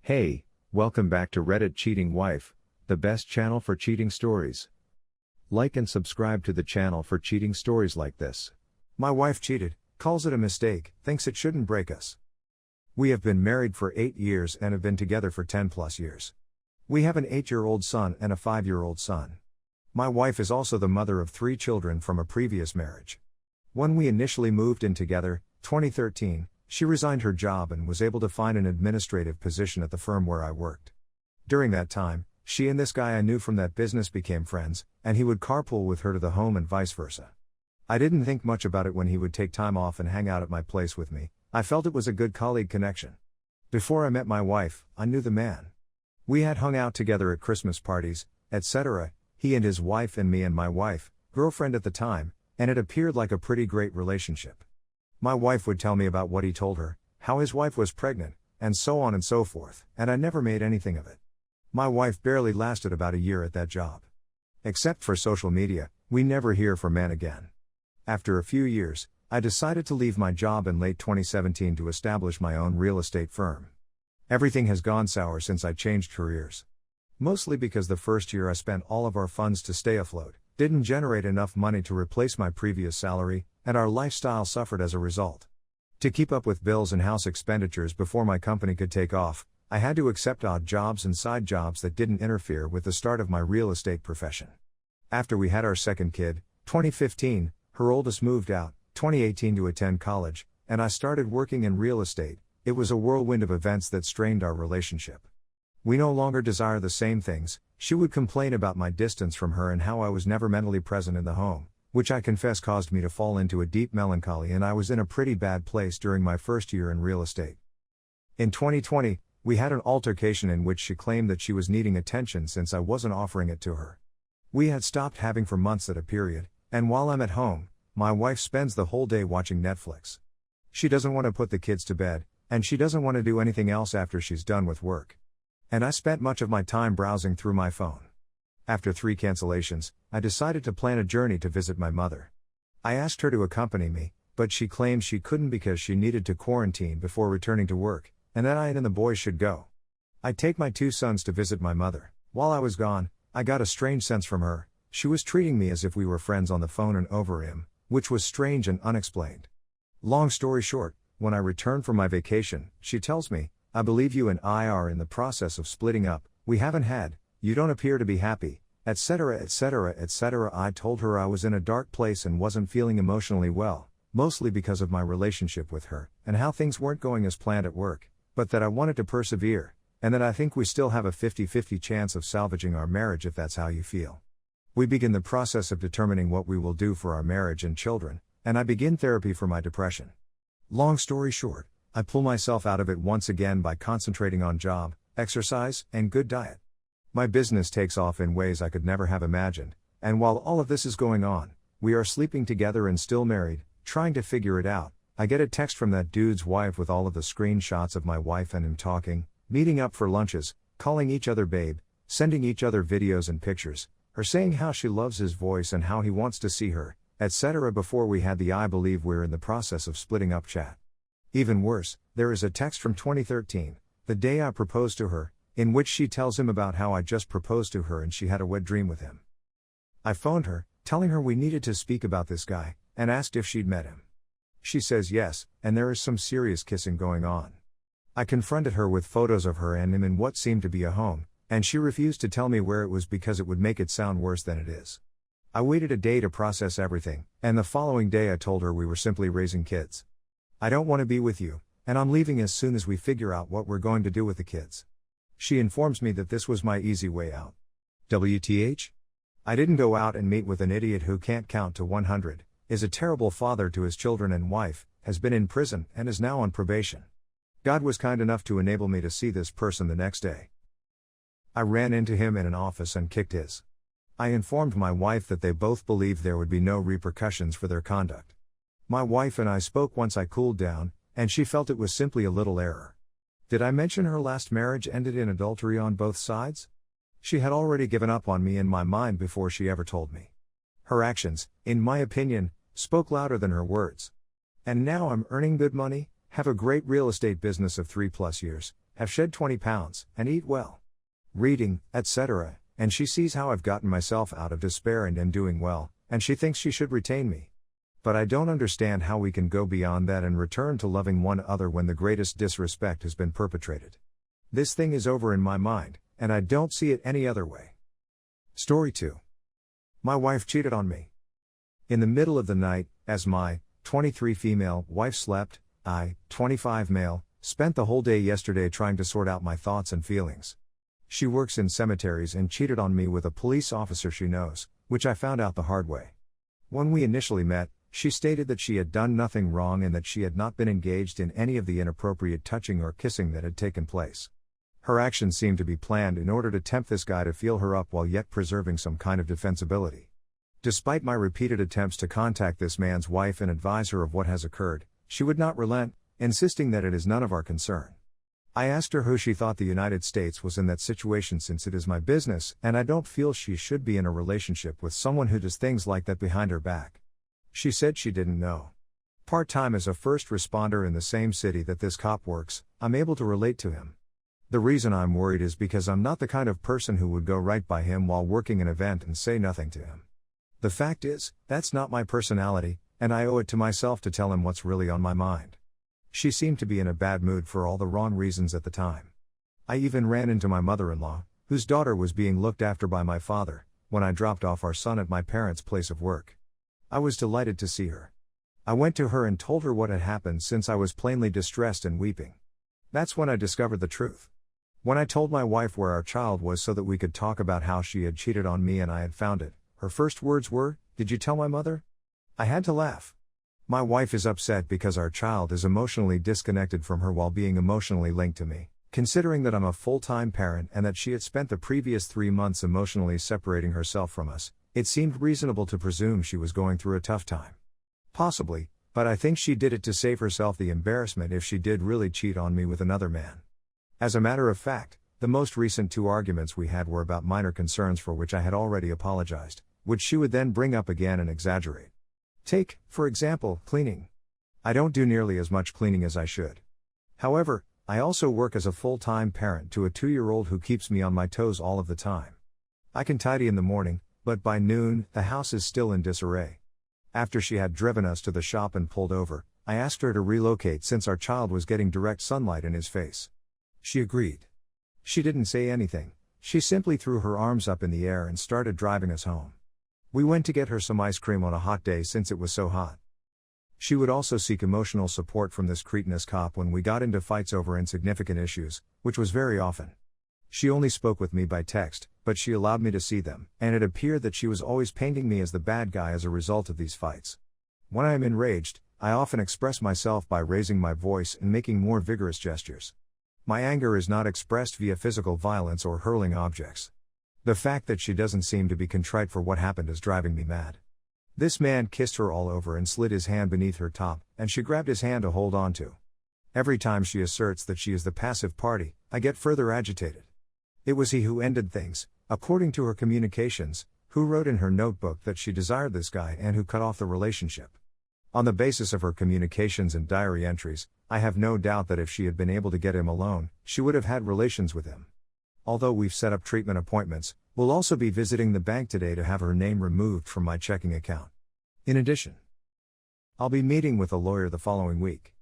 Hey, welcome back to Reddit Cheating Wife, the best channel for cheating stories. Like and subscribe to the channel for cheating stories like this. My wife cheated, calls it a mistake, thinks it shouldn't break us. We have been married for 8 years and have been together for 10 plus years. We have an 8-year-old son and a 5-year-old son. My wife is also the mother of 3 children from a previous marriage. When we initially moved in together, 2013, she resigned her job and was able to find an administrative position at the firm where I worked. During that time, she and this guy I knew from that business became friends, and he would carpool with her to the home and vice versa. I didn't think much about it when he would take time off and hang out at my place with me. I felt it was a good colleague connection. Before I met my wife, I knew the man. We had hung out together at Christmas parties, etc., he and his wife and me and my wife, girlfriend at the time, and it appeared like a pretty great relationship. My wife would tell me about what he told her, how his wife was pregnant, and so on and so forth, and I never made anything of it. My wife barely lasted about a year at that job. Except for social media, we never hear from man again. After a few years, I decided to leave my job in late 2017 to establish my own real estate firm. Everything has gone sour since I changed careers. Mostly because the first year I spent all of our funds to stay afloat, didn't generate enough money to replace my previous salary, and our lifestyle suffered as a result. To keep up with bills and house expenditures before my company could take off, I had to accept odd jobs and side jobs that didn't interfere with the start of my real estate profession. After we had our second kid, 2015, her oldest moved out, 2018 to attend college, and I started working in real estate. It was a whirlwind of events that strained our relationship. We no longer desire the same things. She would complain about my distance from her and how I was never mentally present in the home, which I confess caused me to fall into a deep melancholy, and I was in a pretty bad place during my first year in real estate. In 2020, we had an altercation in which she claimed that she was needing attention since I wasn't offering it to her. We had stopped having for months at a period, and while I'm at home, my wife spends the whole day watching Netflix. She doesn't want to put the kids to bed, and she doesn't want to do anything else after she's done with work. And I spent much of my time browsing through my phone. After 3 cancellations, I decided to plan a journey to visit my mother. I asked her to accompany me, but she claimed she couldn't because she needed to quarantine before returning to work, and that I and the boys should go. I'd take my 2 sons to visit my mother. While I was gone, I got a strange sense from her. She was treating me as if we were friends on the phone and over him, which was strange and unexplained. Long story short, when I returned from my vacation, she tells me, "I believe you and I are in the process of splitting up, we haven't had, you don't appear to be happy, etc., etc., etc." I told her I was in a dark place and wasn't feeling emotionally well, mostly because of my relationship with her, and how things weren't going as planned at work, but that I wanted to persevere, and that I think we still have a 50-50 chance of salvaging our marriage if that's how you feel. We begin the process of determining what we will do for our marriage and children, and I begin therapy for my depression. Long story short, I pull myself out of it once again by concentrating on job, exercise, and good diet. My business takes off in ways I could never have imagined, and while all of this is going on, we are sleeping together and still married, trying to figure it out. I get a text from that dude's wife with all of the screenshots of my wife and him talking, meeting up for lunches, calling each other babe, sending each other videos and pictures, her saying how she loves his voice and how he wants to see her, etc. before we had the "I believe we're in the process of splitting up" chat. Even worse, there is a text from 2013, the day I proposed to her, in which she tells him about how I just proposed to her and she had a wet dream with him. I phoned her, telling her we needed to speak about this guy, and asked if she'd met him. She says yes, and there is some serious kissing going on. I confronted her with photos of her and him in what seemed to be a home, and she refused to tell me where it was because it would make it sound worse than it is. I waited a day to process everything, and the following day I told her we were simply raising kids. "I don't want to be with you, and I'm leaving as soon as we figure out what we're going to do with the kids." She informs me that this was my easy way out. WTH? I didn't go out and meet with an idiot who can't count to 100, is a terrible father to his children and wife, has been in prison and is now on probation. God was kind enough to enable me to see this person the next day. I ran into him in an office and kicked his. I informed my wife that they both believed there would be no repercussions for their conduct. My wife and I spoke once I cooled down, and she felt it was simply a little error. Did I mention her last marriage ended in adultery on both sides? She had already given up on me in my mind before she ever told me. Her actions, in my opinion, spoke louder than her words. And now I'm earning good money, have a great real estate business of 3+ years, have shed 20 pounds, and eat well. Reading, etc., and she sees how I've gotten myself out of despair and am doing well, and she thinks she should retain me. But I don't understand how we can go beyond that and return to loving one another when the greatest disrespect has been perpetrated. This thing is over in my mind, and I don't see it any other way. Story 2. My wife cheated on me. In the middle of the night, as my 23 female wife slept, I, 25 male, spent the whole day yesterday trying to sort out my thoughts and feelings. She works in cemeteries and cheated on me with a police officer she knows, which I found out the hard way. When we initially met, she stated that she had done nothing wrong and that she had not been engaged in any of the inappropriate touching or kissing that had taken place. Her actions seemed to be planned in order to tempt this guy to feel her up while yet preserving some kind of defensibility. Despite my repeated attempts to contact this man's wife and advise her of what has occurred, she would not relent, insisting that it is none of our concern. I asked her who she thought the United States was in that situation since it is my business and I don't feel she should be in a relationship with someone who does things like that behind her back. She said she didn't know. Part-time as a first responder in the same city that this cop works, I'm able to relate to him. The reason I'm worried is because I'm not the kind of person who would go right by him while working an event and say nothing to him. The fact is, that's not my personality, and I owe it to myself to tell him what's really on my mind. She seemed to be in a bad mood for all the wrong reasons at the time. I even ran into my mother-in-law, whose daughter was being looked after by my father, when I dropped off our son at my parents' place of work. I was delighted to see her. I went to her and told her what had happened since I was plainly distressed and weeping. That's when I discovered the truth. When I told my wife where our child was so that we could talk about how she had cheated on me and I had found it, her first words were, "Did you tell my mother?" I had to laugh. My wife is upset because our child is emotionally disconnected from her while being emotionally linked to me, considering that I'm a full-time parent and that she had spent the previous 3 months emotionally separating herself from us. It seemed reasonable to presume she was going through a tough time. Possibly, but I think she did it to save herself the embarrassment if she did really cheat on me with another man. As a matter of fact, the most recent 2 arguments we had were about minor concerns for which I had already apologized, which she would then bring up again and exaggerate. Take, for example, cleaning. I don't do nearly as much cleaning as I should. However, I also work as a full-time parent to a 2-year-old who keeps me on my toes all of the time. I can tidy in the morning, but by noon, the house is still in disarray. After she had driven us to the shop and pulled over, I asked her to relocate since our child was getting direct sunlight in his face. She agreed. She didn't say anything, she simply threw her arms up in the air and started driving us home. We went to get her some ice cream on a hot day since it was so hot. She would also seek emotional support from this cretinous cop when we got into fights over insignificant issues, which was very often. She only spoke with me by text, but she allowed me to see them, and it appeared that she was always painting me as the bad guy as a result of these fights. When I am enraged, I often express myself by raising my voice and making more vigorous gestures. My anger is not expressed via physical violence or hurling objects. The fact that she doesn't seem to be contrite for what happened is driving me mad. This man kissed her all over and slid his hand beneath her top, and she grabbed his hand to hold on to. Every time she asserts that she is the passive party, I get further agitated. It was he who ended things, according to her communications, who wrote in her notebook that she desired this guy and who cut off the relationship. On the basis of her communications and diary entries, I have no doubt that if she had been able to get him alone, she would have had relations with him. Although we've set up treatment appointments, we'll also be visiting the bank today to have her name removed from my checking account. In addition, I'll be meeting with a lawyer the following week.